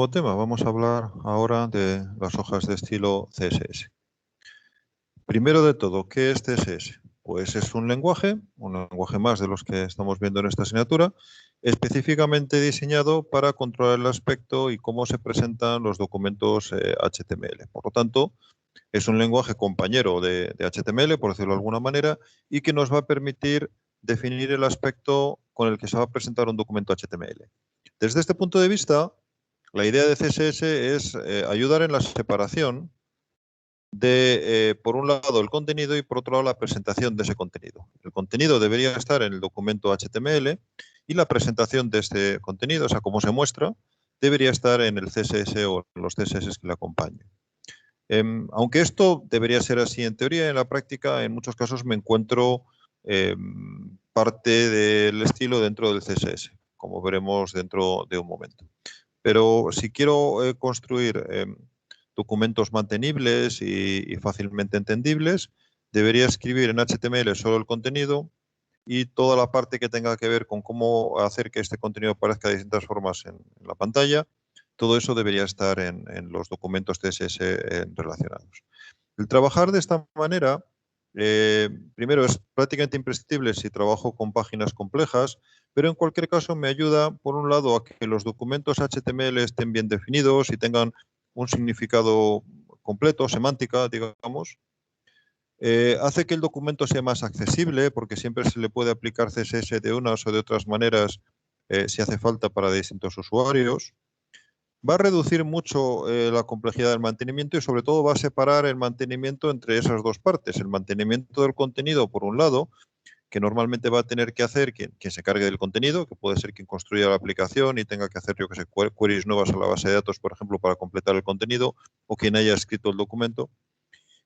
nuevo tema. Vamos a hablar ahora de las hojas de estilo CSS. Primero de todo, ¿qué es CSS? Pues es un lenguaje más de los que estamos viendo en esta asignatura, específicamente diseñado para controlar el aspecto y cómo se presentan los documentos HTML. Por lo tanto, es un lenguaje compañero de HTML, por decirlo de alguna manera, y que nos va a permitir definir el aspecto con el que se va a presentar un documento HTML. Desde este punto de vista, la idea de CSS es ayudar en la separación de, por un lado, el contenido y por otro lado, la presentación de ese contenido. El contenido debería estar en el documento HTML y la presentación de este contenido, o sea, cómo se muestra, debería estar en el CSS o en los CSS que le acompañen. Aunque esto debería ser así en teoría, en la práctica, en muchos casos me encuentro parte del estilo dentro del CSS, como veremos dentro de un momento. Pero si quiero construir documentos mantenibles y fácilmente entendibles, debería escribir en HTML solo el contenido y toda la parte que tenga que ver con cómo hacer que este contenido aparezca de distintas formas en la pantalla, todo eso debería estar en los documentos CSS relacionados. El trabajar de esta manera, primero, es prácticamente imprescindible si trabajo con páginas complejas, pero en cualquier caso me ayuda, por un lado, a que los documentos HTML estén bien definidos y tengan un significado completo, semántica, digamos. Hace que el documento sea más accesible, porque siempre se le puede aplicar CSS de unas o de otras maneras si hace falta para distintos usuarios. Va a reducir mucho la complejidad del mantenimiento y sobre todo va a separar el mantenimiento entre esas dos partes. El mantenimiento del contenido, por un lado, que normalmente va a tener que hacer quien se cargue del contenido, que puede ser quien construya la aplicación y tenga que hacer, yo que sé, queries nuevas a la base de datos, por ejemplo, para completar el contenido, o quien haya escrito el documento.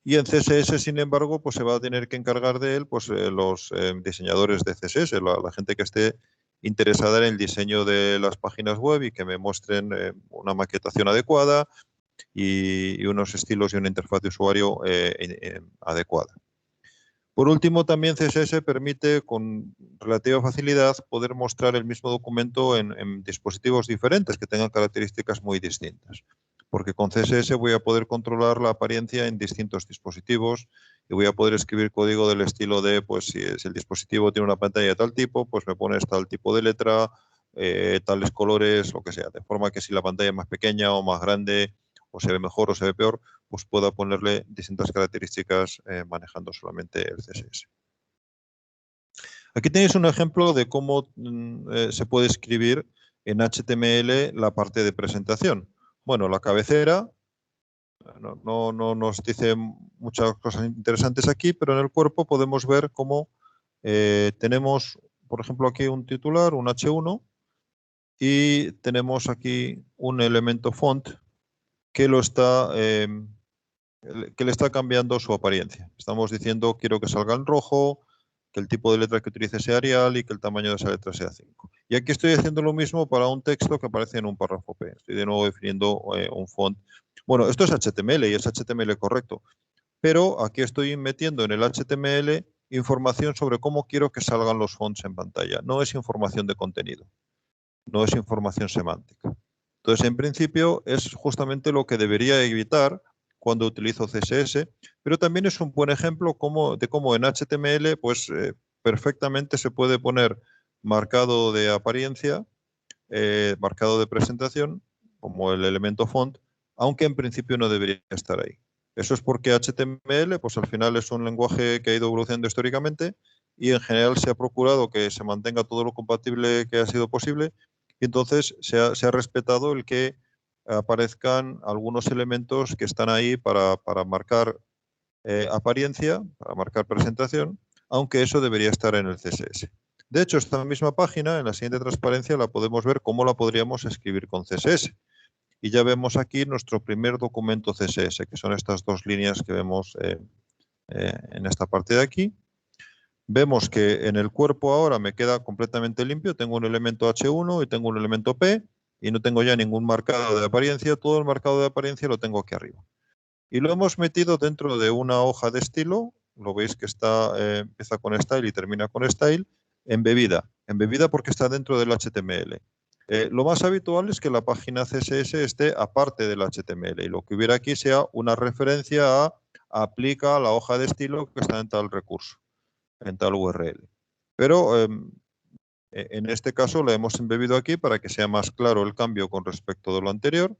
Y en CSS, sin embargo, pues se va a tener que encargar de él pues, los diseñadores de CSS, la gente que esté interesada en el diseño de las páginas web y que me muestren una maquetación adecuada y unos estilos y una interfaz de usuario adecuada. Por último, también CSS permite con relativa facilidad poder mostrar el mismo documento en dispositivos diferentes que tengan características muy distintas. Porque con CSS voy a poder controlar la apariencia en distintos dispositivos y voy a poder escribir código del estilo de, pues si el dispositivo tiene una pantalla de tal tipo, pues me pones tal tipo de letra, tales colores, lo que sea. De forma que si la pantalla es más pequeña o más grande, o se ve mejor o se ve peor, pues pueda ponerle distintas características manejando solamente el CSS. Aquí tenéis un ejemplo de cómo se puede escribir en HTML la parte de presentación. Bueno, la cabecera no nos dice muchas cosas interesantes aquí, pero en el cuerpo podemos ver cómo tenemos, por ejemplo, aquí un titular, un H1, y tenemos aquí un elemento font que lo está que le está cambiando su apariencia. Estamos diciendo quiero que salga en rojo, que el tipo de letra que utilice sea Arial y que el tamaño de esa letra sea 5. Y aquí estoy haciendo lo mismo para un texto que aparece en un párrafo P. Estoy de nuevo definiendo un font. Bueno, esto es HTML y es HTML correcto, pero aquí estoy metiendo en el HTML información sobre cómo quiero que salgan los fonts en pantalla. No es información de contenido, no es información semántica. Entonces, en principio, es justamente lo que debería evitar cuando utilizo CSS, pero también es un buen ejemplo de cómo en HTML pues, perfectamente se puede poner marcado de apariencia, marcado de presentación, como el elemento font, aunque en principio no debería estar ahí. Eso es porque HTML, pues al final es un lenguaje que ha ido evolucionando históricamente y en general se ha procurado que se mantenga todo lo compatible que ha sido posible y entonces se ha respetado el que aparezcan algunos elementos que están ahí para marcar apariencia, para marcar presentación, aunque eso debería estar en el CSS. De hecho, esta misma página, en la siguiente transparencia, la podemos ver cómo la podríamos escribir con CSS. Y ya vemos aquí nuestro primer documento CSS, que son estas dos líneas que vemos en esta parte de aquí. Vemos que en el cuerpo ahora me queda completamente limpio. Tengo un elemento H1 y tengo un elemento P y no tengo ya ningún marcado de apariencia. Todo el marcado de apariencia lo tengo aquí arriba. Y lo hemos metido dentro de una hoja de estilo. Lo veis que empieza con style y termina con style, embebida. Embebida porque está dentro del HTML. Lo más habitual es que la página CSS esté aparte del HTML y lo que hubiera aquí sea una referencia a aplica la hoja de estilo que está en tal recurso, en tal URL. Pero en este caso lo hemos embebido aquí para que sea más claro el cambio con respecto de lo anterior.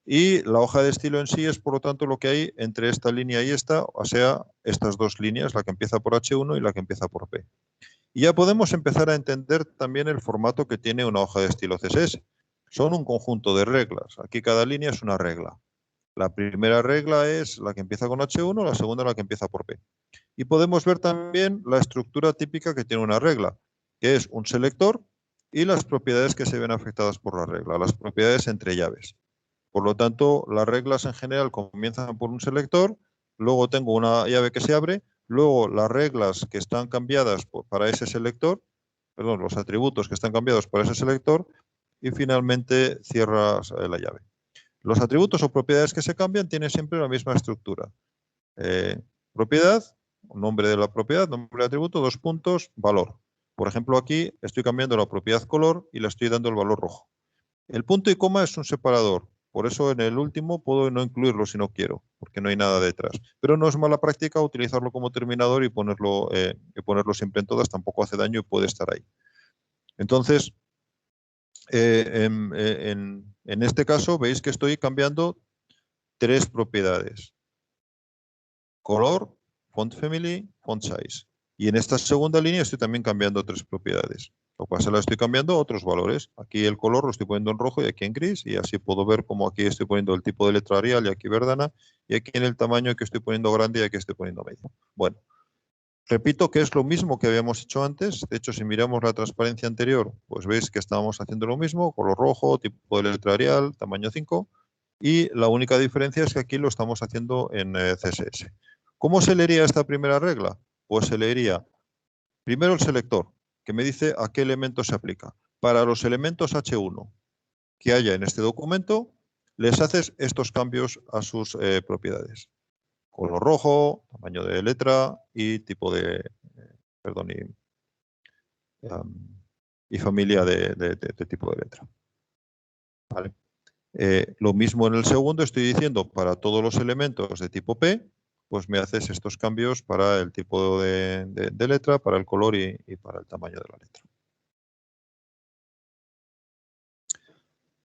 Y la hoja de estilo en sí es, por lo tanto, lo que hay entre esta línea y esta, o sea, estas dos líneas, la que empieza por H1 y la que empieza por P. Y ya podemos empezar a entender también el formato que tiene una hoja de estilo CSS. Son un conjunto de reglas. Aquí cada línea es una regla. La primera regla es la que empieza con H1, la segunda la que empieza por P. Y podemos ver también la estructura típica que tiene una regla, que es un selector y las propiedades que se ven afectadas por la regla, las propiedades entre llaves. Por lo tanto, las reglas en general comienzan por un selector, luego tengo una llave que se abre, luego las reglas que están cambiadas para ese selector, perdón, los atributos que están cambiados para ese selector y finalmente cierras la llave. Los atributos o propiedades que se cambian tienen siempre la misma estructura. Propiedad, nombre de la propiedad, nombre de atributo, dos puntos, valor. Por ejemplo, aquí estoy cambiando la propiedad color y le estoy dando el valor rojo. El punto y coma es un separador. Por eso en el último puedo no incluirlo si no quiero, porque no hay nada detrás. Pero no es mala práctica utilizarlo como terminador y ponerlo siempre en todas, tampoco hace daño y puede estar ahí. Entonces, en este caso veis que estoy cambiando tres propiedades. Color, font family, font size. Y en esta segunda línea estoy también cambiando tres propiedades. Lo que pasa es que estoy cambiando otros valores. Aquí el color lo estoy poniendo en rojo y aquí en gris. Y así puedo ver cómo aquí estoy poniendo el tipo de letra Arial y aquí Verdana. Y aquí en el tamaño que estoy poniendo grande y aquí estoy poniendo medio. Bueno, repito que es lo mismo que habíamos hecho antes. De hecho, si miramos la transparencia anterior, pues veis que estábamos haciendo lo mismo. Color rojo, tipo de letra Arial, tamaño 5. Y la única diferencia es que aquí lo estamos haciendo en CSS. ¿Cómo se leería esta primera regla? Pues se leería primero el selector, que me dice a qué elemento se aplica. Para los elementos H1 que haya en este documento, les haces estos cambios a sus propiedades. Color rojo, tamaño de letra y tipo de, perdón, y familia de tipo de letra. ¿Vale? Lo mismo en el segundo, estoy diciendo para todos los elementos de tipo P, pues me haces estos cambios para el tipo de letra, para el color y para el tamaño de la letra.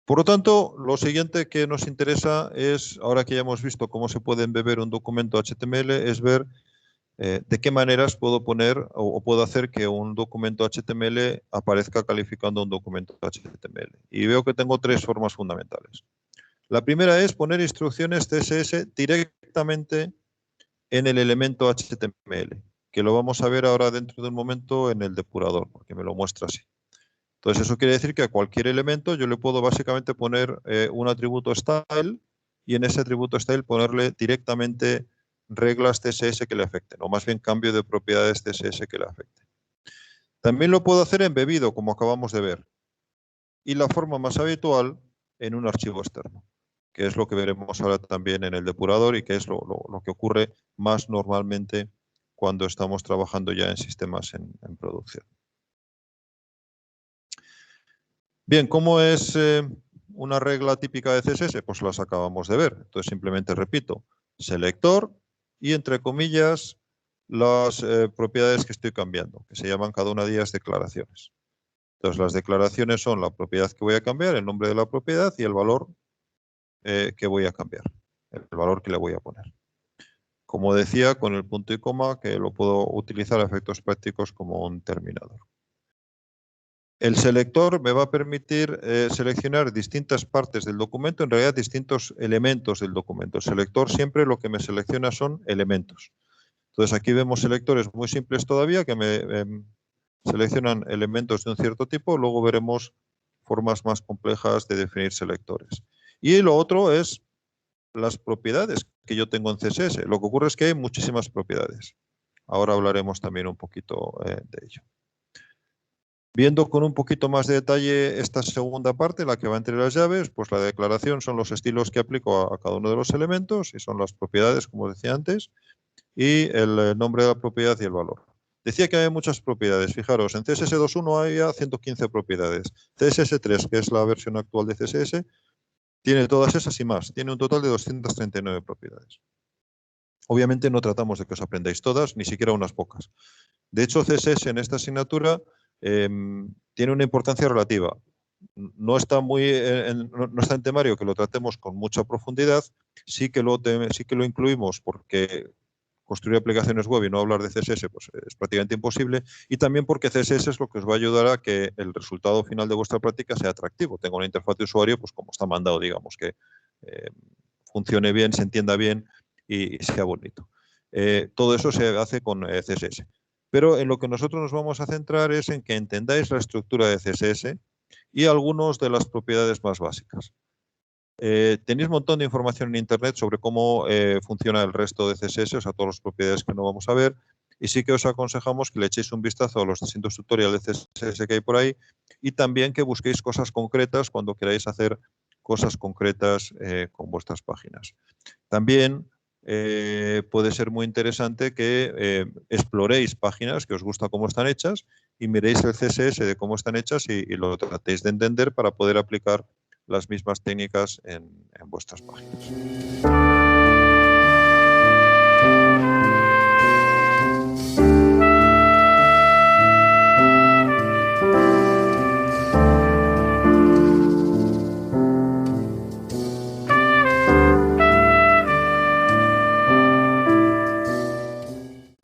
Por lo tanto, lo siguiente que nos interesa es, ahora que ya hemos visto cómo se puede embeber un documento HTML, es ver de qué maneras puedo poner o puedo hacer que un documento HTML aparezca calificando un documento HTML. Y veo que tengo tres formas fundamentales. La primera es poner instrucciones CSS directamente en el elemento HTML, que lo vamos a ver ahora dentro de un momento en el depurador, porque me lo muestra así. Entonces eso quiere decir que a cualquier elemento yo le puedo básicamente poner un atributo style y en ese atributo style ponerle directamente reglas CSS que le afecten, o más bien cambio de propiedades CSS que le afecten. También lo puedo hacer embebido, como acabamos de ver. Y la forma más habitual en un archivo externo, que es lo que veremos ahora también en el depurador y que es lo que ocurre más normalmente cuando estamos trabajando ya en sistemas en producción. Bien, ¿cómo es una regla típica de CSS? Pues las acabamos de ver. Entonces simplemente repito, selector y entre comillas las propiedades que estoy cambiando, que se llaman cada una de ellas declaraciones. Entonces las declaraciones son la propiedad que voy a cambiar, el nombre de la propiedad y el valor que voy a cambiar, el valor que le voy a poner. Como decía, con el punto y coma, que lo puedo utilizar a efectos prácticos como un terminador. El selector me va a permitir seleccionar distintas partes del documento, en realidad distintos elementos del documento. El selector siempre lo que me selecciona son elementos. Entonces aquí vemos selectores muy simples todavía que me seleccionan elementos de un cierto tipo, luego veremos formas más complejas de definir selectores. Y lo otro es las propiedades que yo tengo en CSS. Lo que ocurre es que hay muchísimas propiedades. Ahora hablaremos también un poquito de ello. Viendo con un poquito más de detalle esta segunda parte, la que va entre las llaves, pues la declaración son los estilos que aplico a cada uno de los elementos y son las propiedades, como decía antes, y el nombre de la propiedad y el valor. Decía que hay muchas propiedades. Fijaros, en CSS 2.1 había 115 propiedades. CSS 3, que es la versión actual de CSS, tiene todas esas y más. Tiene un total de 239 propiedades. Obviamente no tratamos de que os aprendáis todas, ni siquiera unas pocas. De hecho, CSS en esta asignatura tiene una importancia relativa. No está no está en temario que lo tratemos con mucha profundidad, sí que lo incluimos porque construir aplicaciones web y no hablar de CSS pues, es prácticamente imposible, y también porque CSS es lo que os va a ayudar a que el resultado final de vuestra práctica sea atractivo, tenga una interfaz de usuario pues como está mandado, digamos, que funcione bien, se entienda bien y sea bonito. Todo eso se hace con CSS. Pero en lo que nosotros nos vamos a centrar es en que entendáis la estructura de CSS y algunas de las propiedades más básicas. Tenéis un montón de información en Internet sobre cómo funciona el resto de CSS, o sea, todas las propiedades que no vamos a ver, y sí que os aconsejamos que le echéis un vistazo a los distintos tutoriales de CSS que hay por ahí y también que busquéis cosas concretas cuando queráis hacer cosas concretas con vuestras páginas. También puede ser muy interesante que exploréis páginas que os gusta cómo están hechas y miréis el CSS de cómo están hechas y lo tratéis de entender para poder aplicar las mismas técnicas en vuestras páginas.